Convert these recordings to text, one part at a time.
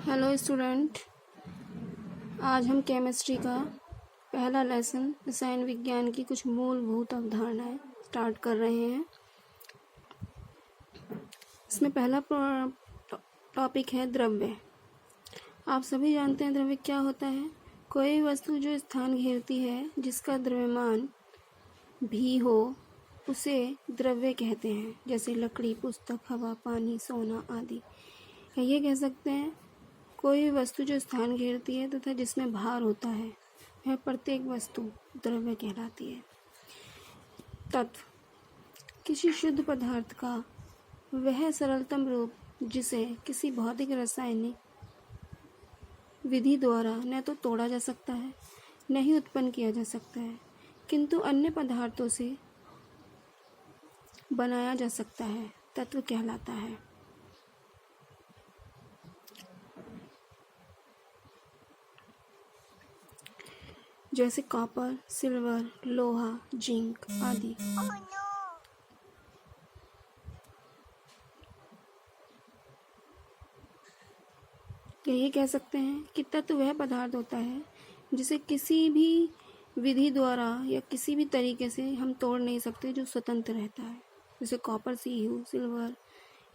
Hello student, आज हम chemistry का पहला लेसन रसायन विज्ञान की कुछ मूलभूत अवधारणाएं स्टार्ट कर रहे हैं। इसमें पहला टॉपिक है द्रव्य। आप सभी जानते हैं द्रव्य क्या होता है। कोई वस्तु जो स्थान घेरती है जिसका द्रव्यमान भी हो उसे द्रव्य कहते हैं, जैसे लकड़ी, पुस्तक, हवा, पानी, सोना आदि। ये कह सकते हैं कोई वस्तु जो स्थान घेरती है तथा जिसमें भार होता है वह प्रत्येक वस्तु द्रव्य कहलाती है। तत्व किसी शुद्ध पदार्थ का वह सरलतम रूप जिसे किसी भौतिक रासायनिक विधि द्वारा न तो तोड़ा जा सकता है न ही उत्पन्न किया जा सकता है, किंतु अन्य पदार्थों से बनाया जा सकता है, तत्व कहलाता है। जैसे कॉपर, सिल्वर, लोहा, जिंक आदि। यही कह सकते हैं कि तत्व वह पदार्थ होता है जिसे किसी भी विधि द्वारा या किसी भी तरीके से हम तोड़ नहीं सकते, जो स्वतंत्र रहता है। जैसे कॉपर CU, सिल्वर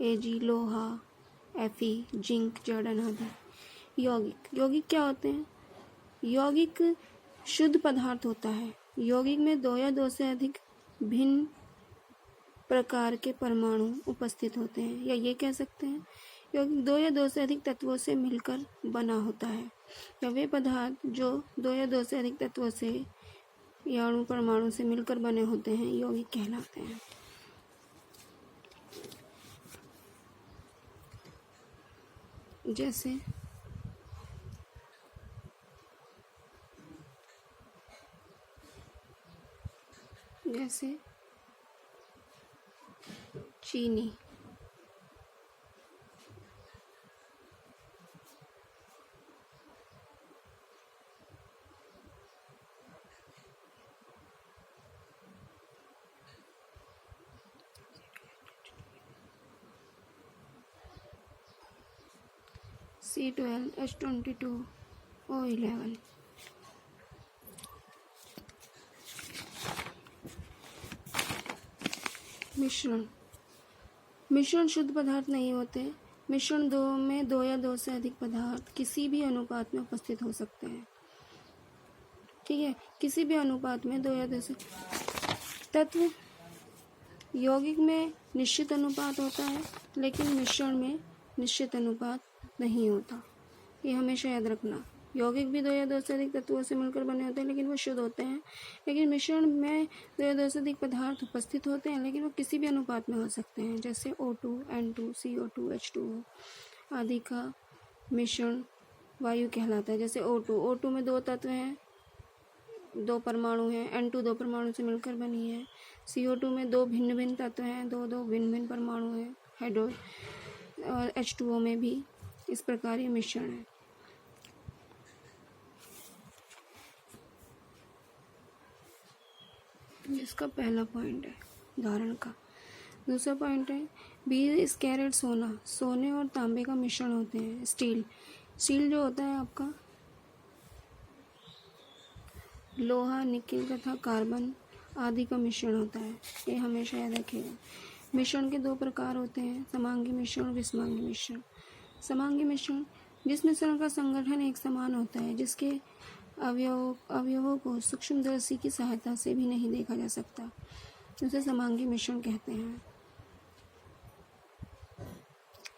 AG, लोहा Fe, जिंक जर्डन आदि। यौगिक क्या होते हैं? यौगिक शुद्ध पदार्थ होता है। यौगिक में दो या दो से अधिक भिन्न प्रकार के परमाणु उपस्थित होते हैं, या ये कह सकते हैं यौगिक दो या दो से अधिक तत्वों से मिलकर बना होता है, या वे पदार्थ जो दो या दो से अधिक तत्वों से या अणु परमाणु से मिलकर बने होते हैं यौगिक कहलाते हैं। जैसे चीनी, C12, H22, O11। मिश्रण शुद्ध पदार्थ नहीं होते। मिश्रण में दो या दो से अधिक पदार्थ किसी भी अनुपात में उपस्थित हो सकते हैं। ठीक है, किसी भी अनुपात में दो या दो से तत्व। यौगिक में निश्चित अनुपात होता है, लेकिन मिश्रण में निश्चित अनुपात नहीं होता। ये हमेशा याद रखना। यौगिक भी दो या दो से अधिक तत्वों से मिलकर बने होते हैं, लेकिन वो शुद्ध होते हैं। लेकिन मिश्रण में दो या दो से अधिक पदार्थ उपस्थित होते हैं, लेकिन वो किसी भी अनुपात में हो सकते हैं। जैसे O2, N2, CO2, H2O आदि का मिश्रण वायु कहलाता है। जैसे O2 में दो तत्व हैं, दो परमाणु हैं। N2 दो परमाणु से मिलकर बनी है। CO2 में दो भिन्न भिन्न तत्व हैं, दो भिन्न भिन्न परमाणु हैं, हाइड्रो। और H2O में भी इस प्रकार ये मिश्रण है। इसका पहला पॉइंट है उदाहरण का। दूसरा पॉइंट है 20 कैरेट सोने और तांबे का मिश्रण होते हैं। स्टील जो होता है आपका लोहा, निकेल तथा कार्बन आदि का मिश्रण होता है। ये हमेशा याद रखिएगा। मिश्रण के दो प्रकार होते हैं, समांगी मिश्रण और विषमांगी मिश्रण। समांगी मिश्रण जिस मिश्रण का संगठन एक समान होता है, जिसके अवयवों को सूक्ष्मदर्शी की सहायता से भी नहीं देखा जा सकता, उसे समांगी मिश्रण कहते हैं।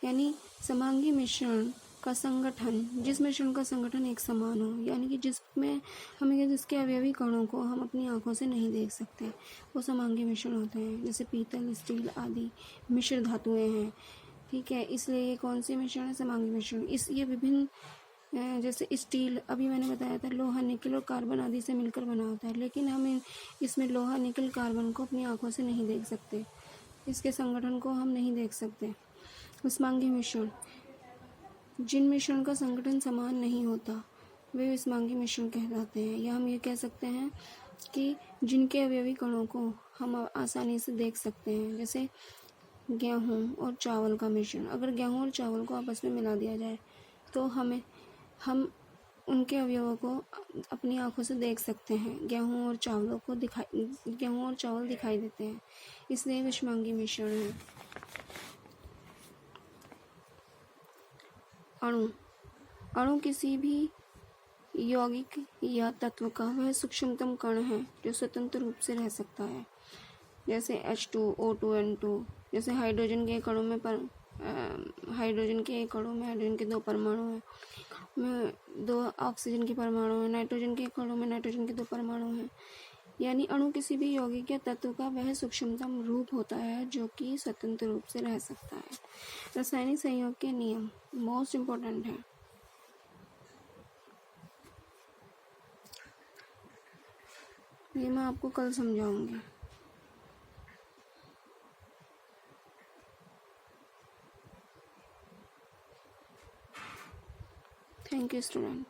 यानी समांगी मिश्रण का संगठन, जिस मिश्रण का संगठन एक समान हो, यानी कि जिसके अवयवी कणों को हम अपनी आंखों से नहीं देख सकते, वो समांगी मिश्रण होते हैं। जैसे पीतल, स्टील आदि मिश्र धातुएं हैं। ठीक है, इसलिए ये कौन से मिश्रण है? समांगी मिश्रण। ये विभिन्न जैसे स्टील अभी मैंने बताया था, लोहा, निकेल और कार्बन आदि से मिलकर बना होता है, लेकिन हम इसमें लोहा, निकेल, कार्बन को अपनी आंखों से नहीं देख सकते, इसके संगठन को हम नहीं देख सकते। विषमांगी मिश्रण जिन मिश्रण का संगठन समान नहीं होता वे विषमांगी मिश्रण कहलाते हैं। या हम ये कह सकते हैं कि जिनके अवयवी कणों को हम आसानी से देख सकते हैं। जैसे गेहूँ और चावल का मिश्रण, अगर गेहूँ और चावल को आपस में मिला दिया जाए तो हम उनके अवयवों को अपनी आंखों से देख सकते हैं। गेहूँ और चावल दिखाई देते हैं, इसलिए विषमांगी मिश्रण है। अणु किसी भी यौगिक या तत्व का वह सूक्ष्मतम कण है जो स्वतंत्र रूप से रह सकता है, जैसे H2, O2, N2। जैसे हाइड्रोजन के कणों में हाइड्रोजन के 2 परमाणु हैं, में 2 ऑक्सीजन के परमाणु हैं। नाइट्रोजन के कणों में नाइट्रोजन के 2 परमाणु हैं। यानी अणु किसी भी यौगिक या तत्व का वह सूक्ष्मतम रूप होता है जो कि स्वतंत्र रूप से रह सकता है। रासायनिक संयोग के नियम मोस्ट इम्पोर्टेंट है। ये मैं आपको कल समझाऊंगी। Thank you student.